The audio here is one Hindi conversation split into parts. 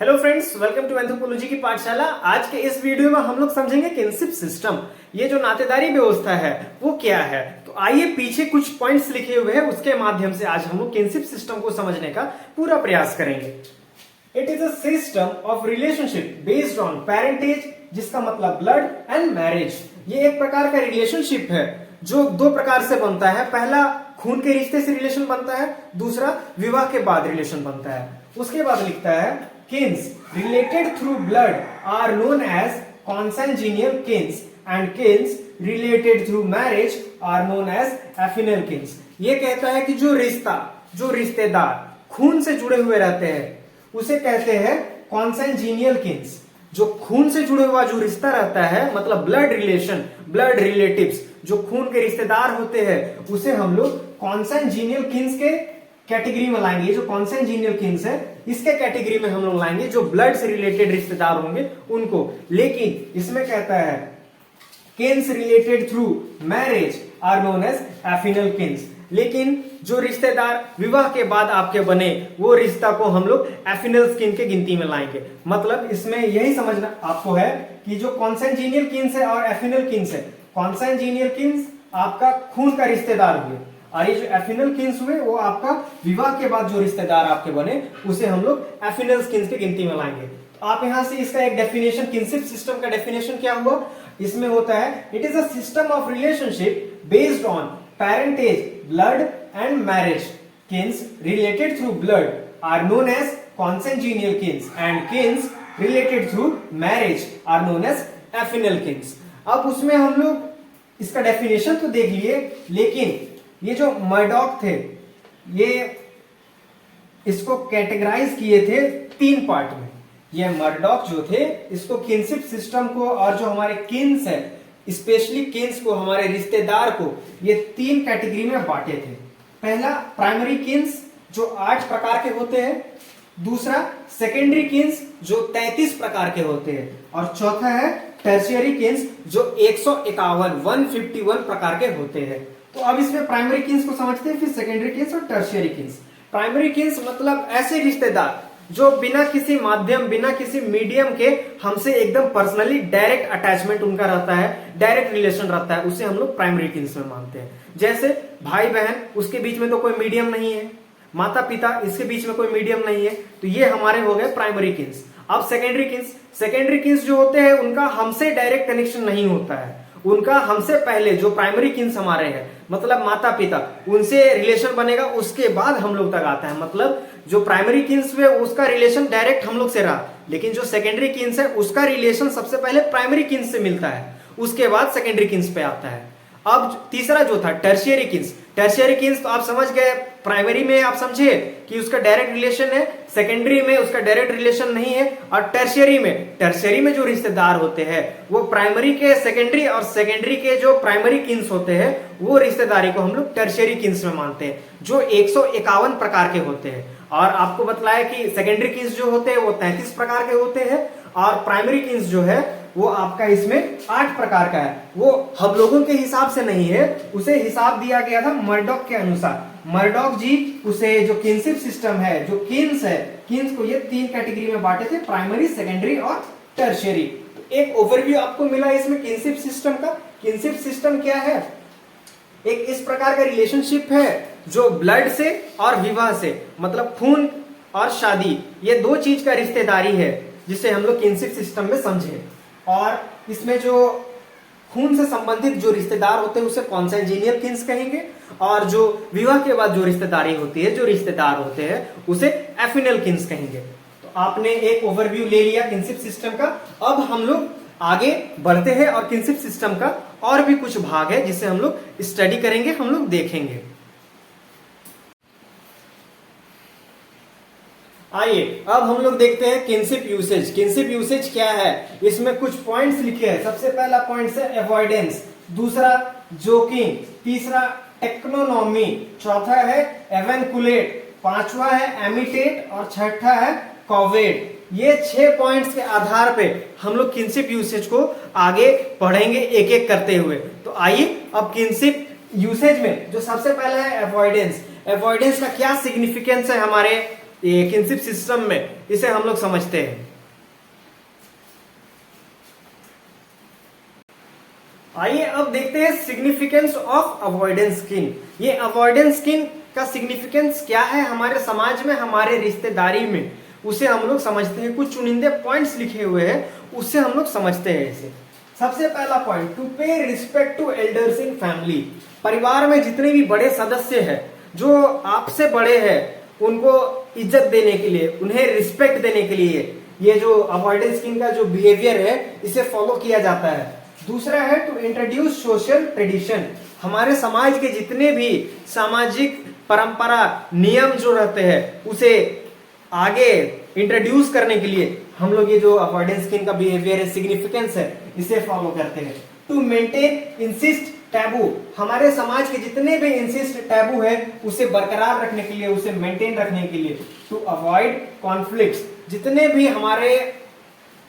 Hello friends, welcome to anthropology की पाठशाला। आज के इस वीडियो में हम लोग समझेंगे किनशिप सिस्टम। ये जो नातेदारी व्यवस्था है वो क्या है। तो आइए, पीछे कुछ पॉइंट्स लिखे हुए हैं, उसके माध्यम से आज हम लोग किनशिप सिस्टम को समझने का पूरा प्रयास करेंगे। It is a system of relationship based on parentage, जिसका मतलब ब्लड एंड मैरिज। ये एक प्रकार का रिलेशनशिप है जो दो प्रकार से बनता है। पहला खून के रिश्ते से रिलेशन बनता है, दूसरा विवाह के बाद रिलेशन बनता है। उसके बाद लिखता है kin related through blood are known as consanguineal kin and kin related through marriage are known as affinal kin। ये कहता है कि जो रिश्तेदार खून से जुड़े हुए रहते हैं उसे कहते हैं consanguineal kin। जो खून से जुड़े हुआ जो रिश्ता रहता है, मतलब ब्लड रिलेशन, ब्लड रिलेटिव्स, जो खून के रिश्तेदार होते हैं उसे हम लोग consanguineal kin के कैटेगरी में लाएंगे। जो कॉन्सेंजीनियल किन्स है इसके कैटेगरी में हम लोग लाएंगे, जो ब्लड से रिलेटेड रिश्तेदार होंगे उनको। लेकिन इसमें कहता है kins related through marriage are known as affinal kins. लेकिन जो रिश्तेदार विवाह के बाद आपके बने वो रिश्ता को हम लोग एफिनल किन के गिनती में लाएंगे। मतलब इसमें यही समझना आपको है कि जो कॉन्सेंजीनियल किन्स है और एफिनल किन्स है, कॉन्सेंजीनियल किन्स आपका खून का रिश्तेदार हुए और ये जो एफिनल किन्स हुए वो आपका विवाह के बाद जो रिश्तेदार आपके बने उसे हम लोग एफिनल किन्स की गिनती में लाएंगे। तो आप यहां से इसका एक डेफिनेशन, किनशिप सिस्टम का डेफिनेशन क्या हुआ, इसमें होता है it is a system of relationship based on parentage, blood and marriage. Kins related through blood are known as consanguineal kins and kins related through marriage are known as affinal kins. अब उसमें हम लोग इसका डेफिनेशन तो देख लिए, लेकिन ये जो मर्डॉक थे ये इसको कैटेगराइज किए थे तीन पार्ट में। ये मर्डॉक जो थे इसको किनशिप सिस्टम को और जो हमारे किन्स है, स्पेशली किन्स को, हमारे रिश्तेदार को, ये तीन कैटेगरी में बांटे थे। पहला प्राइमरी किन्स जो 8 प्रकार के होते हैं, दूसरा सेकेंडरी किन्स जो 33 प्रकार के होते हैं, और चौथा है टर्शियरी किन्स जो 151 प्रकार के होते हैं। तो अब इसमें प्राइमरी किन्स को समझते हैं, फिर सेकेंडरी किन्स और टर्शियरी किन्स। प्राइमरी किन्स मतलब ऐसे रिश्तेदार जो बिना किसी माध्यम, बिना किसी मीडियम के हमसे एकदम पर्सनली डायरेक्ट अटैचमेंट उनका रहता है, डायरेक्ट रिलेशन रहता है, उसे हम लोग प्राइमरी किन्स में मानते हैं। जैसे भाई बहन, उसके बीच में तो कोई मीडियम नहीं है, माता पिता, इसके बीच में कोई मीडियम नहीं है, तो ये हमारे हो गए प्राइमरी किन्स। अब सेकेंडरी किन्स जो होते हैं उनका हमसे डायरेक्ट कनेक्शन नहीं होता है, उनका हमसे पहले जो प्राइमरी किन्स हमारे हैं, मतलब माता पिता, उनसे रिलेशन बनेगा, उसके बाद हम लोग तक आता है। मतलब जो प्राइमरी किन्स हुए उसका रिलेशन डायरेक्ट हम लोग से रहा, लेकिन जो सेकेंडरी किन्स है उसका रिलेशन सबसे पहले प्राइमरी किन्स से मिलता है, उसके बाद सेकेंडरी किन्स पे आता है। अब तीसरा जो था टर्शियरी किन्स तो आप समझ गए, प्राइमरी में आप समझे कि उसका डायरेक्ट रिलेशन है, सेकेंडरी में उसका डायरेक्ट रिलेशन नहीं है, और टर्शियरी में जो रिश्तेदार होते हैं वो प्राइमरी के सेकेंडरी और सेकेंडरी के जो प्राइमरी किन्स होते हैं वो रिश्तेदारी को हम लोग टर्शियरी किन्स में मानते हैं, जो 151 प्रकार के होते हैं। और आपको बतलाया कि सेकेंडरी किन्स जो होते हैं वो 33 प्रकार के होते हैं, और प्राइमरी किन्स जो है वो आपका इसमें 8 प्रकार का है। वो हम लोगों के हिसाब से नहीं है, उसे हिसाब दिया गया था मर्डॉक के अनुसार। मर्डॉक जी उसे जो किनशिप सिस्टम है, जो किन्स है, किन्स को ये 3 कैटेगरी में बांटे थे, प्राइमरी, सेकेंडरी और टर्शियरी। एक ओवरव्यू आपको मिला इसमें किनशिप सिस्टम का। किनशिप सिस्टम क्या है? एक इस प्रकार का रिलेशनशिप है जो ब्लड से और विवाह से, मतलब खून और शादी, ये 2 चीज का रिश्तेदारी है जिसे हम लोग किनशिप सिस्टम में समझे। और इसमें जो खून से संबंधित जो रिश्तेदार होते हैं उसे कॉन्सेंजीनियल किन्स कहेंगे, और जो विवाह के बाद जो रिश्तेदारी होती है, जो रिश्तेदार होते हैं, उसे एफिनल किन्स कहेंगे। तो आपने एक ओवरव्यू ले लिया किनशिप सिस्टम का। अब हम लोग आगे बढ़ते हैं और किनशिप सिस्टम का और भी कुछ भाग है जिसे हम लोग स्टडी करेंगे, हम लोग देखेंगे। आइए अब हम लोग देखते हैं किनशिप यूसेज। किनशिप यूसेज क्या है, इसमें कुछ पॉइंट्स लिखे हैं। सबसे पहला पॉइंट है अवॉइडेंस, दूसरा जोकिंग, तीसरा टेक्नोनॉमी, चौथा है एवेंकुलेट, पांचवा है एमिटेट और छठा है कॉवेट। ये 6 पॉइंट्स के आधार पे हम लोग किनशिप यूसेज को आगे पढ़ेंगे एक एक करते हुए। तो आइए अब किनशिप यूसेज में जो सबसे पहला है अवॉइडेंस। अवॉइडेंस का क्या सिग्निफिकेंस है हमारे ये किनशिप सिस्टम में इसे हम लोग समझते हैं। आइए अब देखते हैं सिग्निफिकेंस ऑफ अवॉइडेंस किन। ये अवॉइडेंस किन का सिग्निफिकेंस क्या है हमारे समाज में, हमारे रिश्तेदारी में, उसे हम लोग समझते हैं। कुछ चुनिंदे पॉइंट्स लिखे हुए हैं, उससे हम लोग समझते हैं इसे। सबसे पहला point, to pay respect to elders in family. परिवार में जितने भी बड़े सदस्य हैं, जो आपसे बड़े हैं, उनको इज्जत देने के लिए, उन्हें रिस्पेक्ट देने के लिए ये जो अवॉइडेंस किन का जो बिहेवियर है, इसे फॉलो किया जाता है। दूसरा है टू इंट्रोड्यूस सोशल ट्रेडिशन। हमारे समाज के जितने भी सामाजिक परंपरा नियम जो रहते हैं, उसे आगे इंट्रोड्यूस करने के लिए हम लोग ये जो अवॉइडेंस किन का बिहेवियर है, सिग्निफिकेंस है, इसे फॉलो करते हैं। To maintain incest taboo. हमारे समाज के जितने भी इंसिस्ट टैबू है, उसे बरकरार रखने के लिए, उसे मेंटेन रखने के लिए। To avoid conflicts. जितने भी हमारे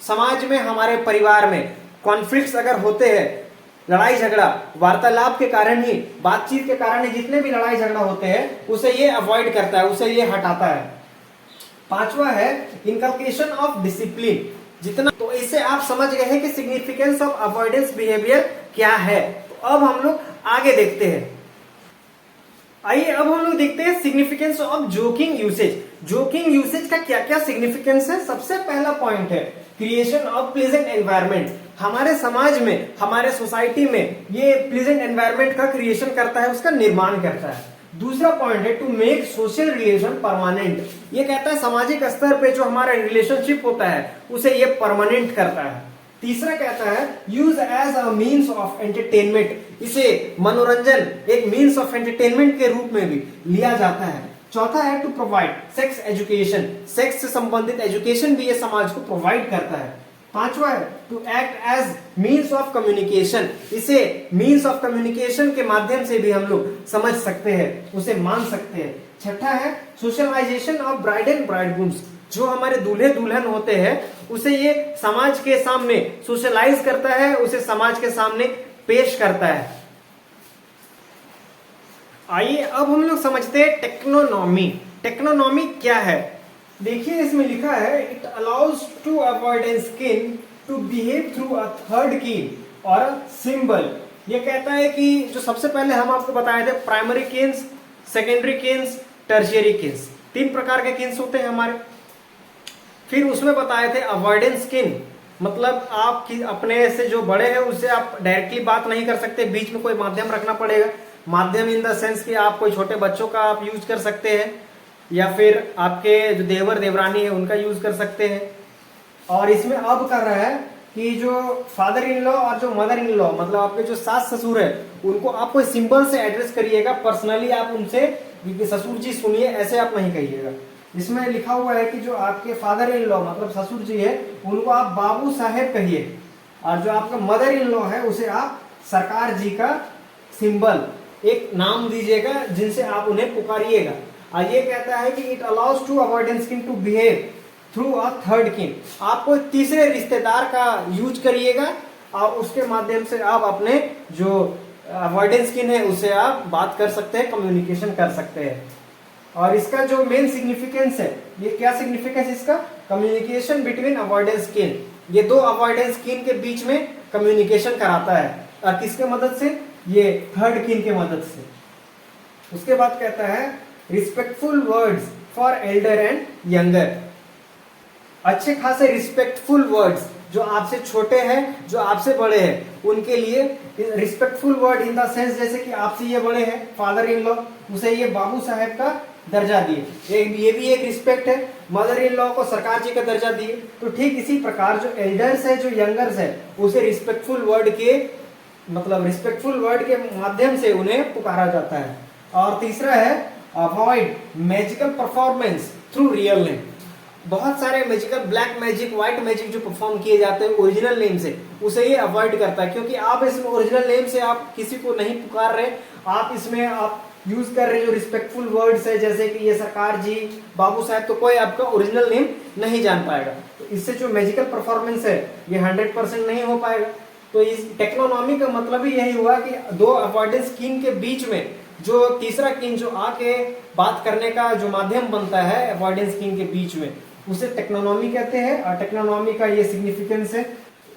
समाज में, हमारे परिवार में कॉन्फ्लिक्ट्स अगर होते हैं, लड़ाई झगड़ा, वार्तालाप के कारण ही, बातचीत के कारण ही जितने भी लड़ाई झगड़ा होते हैं, उसे ये अवॉइड करता है, उसे ये हटाता है। पांचवा है इनकल्केशन ऑफ डिसिप्लिन। जितना तो इससे आप समझ गए हैं कि सिग्निफिकेंस ऑफ अवॉइडेंस बिहेवियर क्या है। तो अब हम लोग आगे देखते हैं। आइए अब हम लोग देखते हैं significance of joking usage. Joking usage का क्या क्या सिग्निफिकेंस है। सबसे पहला पॉइंट है क्रिएशन ऑफ प्लेजेंट एनवायरनमेंट। हमारे समाज में, हमारे सोसाइटी में ये प्लेजेंट एनवायरनमेंट का क्रिएशन करता है, उसका निर्माण करता है। दूसरा पॉइंट है to make social relation permanent. ये कहता है सामाजिक स्तर पे जो हमारा रिलेशनशिप होता है, उसे ये परमानेंट करता है। तीसरा कहता है use as a means of entertainment. इसे मनोरंजन, एक मीन्स ऑफ एंटरटेनमेंट के रूप में भी लिया जाता है। चौथा है to provide sex education. Sex से संबंधित एजुकेशन भी ये समाज को प्रोवाइड करता है। पांचवा है to act as means of communication. इसे मीन्स ऑफ कम्युनिकेशन के माध्यम से भी हम लोग समझ सकते हैं, उसे मान सकते हैं। छठा है सोशलाइजेशन ऑफ ब्राइड एंड ब्राइडग्रूम्स। जो हमारे दूल्हे दुल्हन होते हैं, उसे ये समाज के सामने सोशलाइज करता है, उसे समाज के सामने पेश करता है। आइए अब हम लोग समझते हैं टेक्नोनॉमी। टेक्नोनॉमी क्या है। देखिए इसमें लिखा है it allows to avoidance kin to behave through a third kin और अ सिंबल। ये कहता है कि जो सबसे पहले हम आपको बताए थे primary Keynes, secondary Keynes, tertiary Keynes, 3 प्रकार के किन्स होते हैं हमारे। फिर उसमें बताए थे अवॉइडेंस किन, मतलब आप अपने से जो बड़े हैं उससे आप डायरेक्टली बात नहीं कर सकते, बीच में कोई माध्यम रखना पड़ेगा। माध्यम इन द सेंस कि आप कोई छोटे बच्चों का आप यूज कर सकते हैं, या फिर आपके जो देवर देवरानी है उनका यूज कर सकते हैं। और इसमें अब कर रहा है कि जो फादर इन लॉ और जो मदर इन लॉ, मतलब आपके जो सास ससुर है, उनको आप कोई सिंबल से एड्रेस करिएगा। पर्सनली आप उनसे ससुर जी सुनिए ऐसे आप नहीं कहिएगा। इसमें लिखा हुआ है कि जो आपके फादर इन लॉ मतलब ससुर जी है, उनको आप बाबू साहेब कहिए, और जो आपका मदर इन लॉ है उसे आप सरकार जी का सिंबल, एक नाम दीजिएगा जिनसे आप उन्हें पुकारिएगा। और ये कहता है कि it allows to avoidance kin to behave through a third kin. आपको तीसरे रिश्तेदार का यूज करिएगा और उसके माध्यम से आप अपने जो अवॉइडेंस किन है उससे आप बात कर सकते हैं, कम्युनिकेशन कर सकते हैं। और इसका जो मेन सिग्निफिकेंस है, ये क्या सिग्निफिकेंस इसका, कम्युनिकेशन बिटवीन अवॉइडेंस किन। ये 2 अवॉइडेंस किन के बीच में कम्युनिकेशन कराता है, और किसके मदद से, ये थर्ड किन के मदद से। उसके बाद कहता है respectful words for Elder and younger. अच्छे खासे रिस्पेक्टफुल वर्ड्स, जो आपसे छोटे हैं, जो आपसे बड़े हैं, उनके लिए respectful word in the sense जैसे कि आपसे ये बड़े हैं फादर इन लॉ, उसे ये बाबू साहेब का दर्जा दिए, ये भी एक रिस्पेक्ट है। मदर इन लॉ को सरकार जी का दर्जा दिए। तो ठीक इसी प्रकार जो एल्डर्स है, जो यंगर्स है, उसे रिस्पेक्टफुल वर्ड के मतलब रिस्पेक्टफुल वर्ड के माध्यम से उन्हें पुकारा जाता है। और तीसरा है avoid magical performance through real name. बहुत सारे magical, black magic, white magic जो परफॉर्म किए जाते हैं ओरिजिनल नेम से, उसे ये अवॉइड करता है। क्योंकि आप इसमें ओरिजिनल नेम से आप किसी को नहीं पुकार रहे, आप इसमें आप यूज कर रहे जो रिस्पेक्टफुल वर्ड्स है, जैसे कि ये सरकार जी, बाबू साहब, तो कोई आपका ओरिजिनल नेम नहीं जान पाएगा। तो इससे जो मैजिकल परफॉर्मेंस है ये 100% नहीं हो पाएगा। तो इस टेक्नोनॉमी का मतलब ही यही हुआ कि 2 अवॉइडेंस किन के बीच में जो तीसरा किन जो आके बात करने का जो माध्यम बनता है अवॉइडेंस किन के बीच में, उसे टेक्नोनॉमी कहते हैं और टेक्नोनॉमी का ये सिग्निफिकेंस है।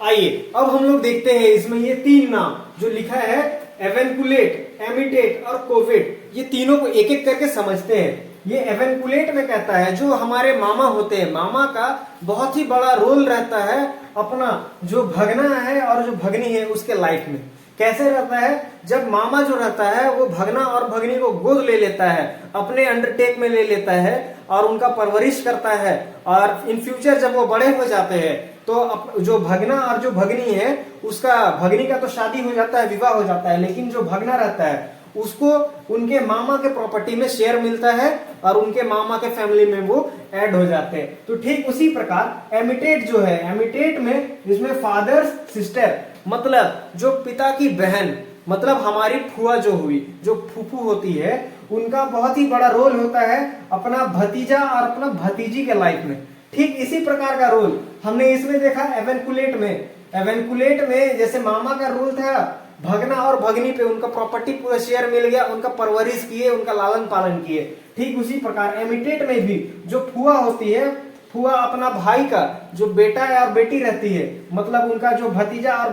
आइए अब हम लोग देखते हैं इसमें ये तीन नाम जो लिखा है, एवेंकुलेट, एमिटेट और कोविड, ये तीनों को एक एक करके समझते हैं। ये एवेंकुलेट में कहता है जो हमारे मामा होते हैं, मामा का बहुत ही बड़ा रोल रहता है अपना जो भगना है और जो भगनी है उसके लाइफ में। कैसे रहता है, जब मामा जो रहता है वो भगना और भगनी को गोद ले लेता है, अपने अंडरटेक में ले लेता है और उनका परवरिश करता है, और इन फ्यूचर जब वो बड़े हो जाते हैं तो जो भगना और जो भगनी है उसका, भगनी का तो शादी हो जाता है, विवाह हो जाता है, लेकिन जो भगना रहता है उसको उनके मामा के प्रॉपर्टी में शेयर मिलता है और उनके मामा के फैमिली में वो ऐड हो जाते हैं। तो ठीक उसी प्रकार एमिटेट जो है, एमिटेट में इसमें फादर सिस्टर मतलब जो पिता की बहन, मतलब हमारी फुआ जो हुई, जो फूफू होती है, उनका बहुत ही बड़ा रोल होता है अपना भतीजा और अपना भतीजी के लाइफ में। ठीक इसी प्रकार का रोल हमने इसमें देखा एवेंकुलेट में। एवेंकुलेट में जैसे मामा का रोल था भगना और भगनी पे, उनका प्रॉपर्टी पूरा शेयर मिल गया, उनका परवरिश किए, उनका लालन पालन किए। ठीक उसी प्रकार एमिटेट में भी जो फुआ होती है, फुआ अपना भाई का जो बेटा और बेटी रहती है, मतलब उनका जो भतीजा और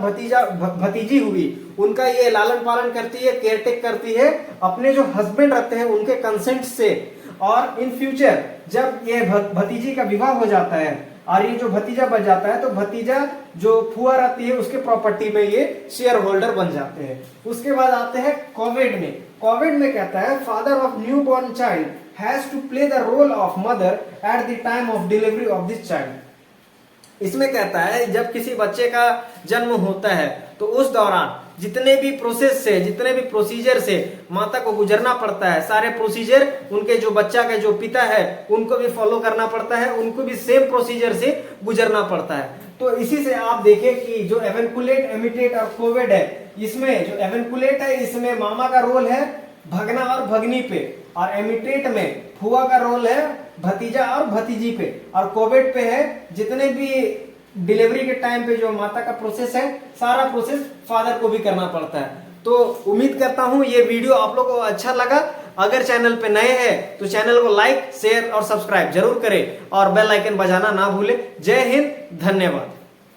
भतीजी हुई, उनका ये लालन पालन करती है, केयरटेक करती है अपने जो हस्बैंड रहते हैं उनके कंसेंट से। और इन फ्यूचर जब ये भतीजी का विवाह हो जाता है और ये जो भतीजा बच जाता है तो भतीजा जो फुआ रहती है उसके प्रॉपर्टी में ये शेयर होल्डर बन जाते हैं। उसके बाद आते हैं कोविड में। कोविड में कहता है father of new born child has to play the role of mother at the time of delivery of this child. इसमें कहता है जब किसी बच्चे का जन्म होता है तो उस दौरान जितने भी प्रोसेस से, जितने भी प्रोसीजर से माता को गुजरना पड़ता है, सारे प्रोसीजर उनके जो बच्चा के जो पिता है उनको भी फॉलो करना पड़ता है, उनको भी सेम प्रोसीजर से गुजरना पड़ता है। तो इसी से आप देखें कि जो एवेंकुलेट, एमिटेट और कोविड है, इसमें जो एवेंकुलेट है इसमें मामा का रोल है भगना और भगनी पे, और एमिटेट में फुआ का रोल है भतीजा और भतीजी पे, और कोविड पे है जितने भी डिलीवरी के टाइम पे जो माता का प्रोसेस है, सारा प्रोसेस फादर को भी करना पड़ता है। तो उम्मीद करता हूं ये वीडियो आप लोगों को अच्छा लगा। अगर चैनल पे नए हैं तो चैनल को लाइक, शेयर और सब्सक्राइब जरूर करें और बेल आइकन बजाना ना भूलें। जय हिंद, धन्यवाद।